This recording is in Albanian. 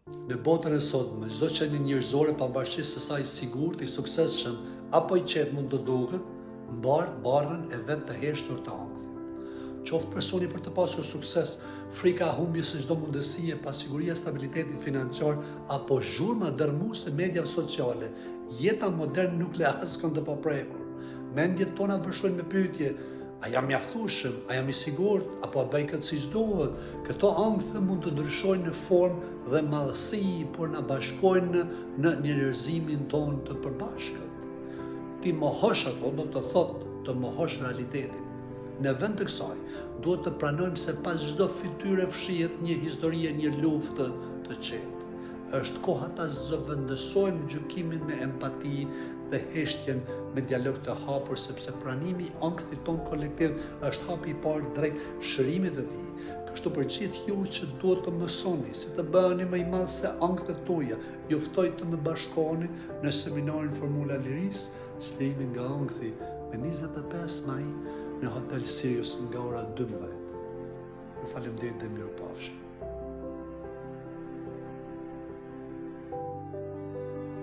Në botën e sotme, çdo qenie njerëzore, pavarësisht se sa i sigurt, i suksesshëm apo i qetë mund të duket, mbartë barrën e vet të heshtur të ankthit. Qoftë personi për të pasur sukses, frika humbjes së çdo mundësie, pasiguria e stabilitetit financiar apo zhurma dërmuese e mediave sociale, jeta moderne nuk le askënd të paprekur. Mendjet tona vërshojnë me pyetje: a jam mjaftueshëm, a jam i sigurt, apo a bëj këtë siç duhet? Këto ankthë mund të ndryshojnë në formë dhe madhësi, por na bashkojnë në njerëzimin tonë të përbashkët. Ti mohosh ato do të thotë të mohosh realitetin. Në vend të kësaj, duhet të pranojmë se pas çdo fytyre fshihet një histori e një lufte të qetë. Është koha ta zëvendësojmë gjykimin me empati dhe heshtjen me dialog të hapur, sepse pranimi i ankthit ton kolektiv është hapi i parë drejt shërimit të tij. Kështu për gjithë ju që duhet të mësoni si të bëheni më i madh se ankthët tuaja, ju ftoj të më bashkoheni në seminarin Formula e Lirisë, çlirimi nga ankthi, me 25 maj në Hotel Sirius nga ora 12. Ju falemnderit dhe mirupafshim.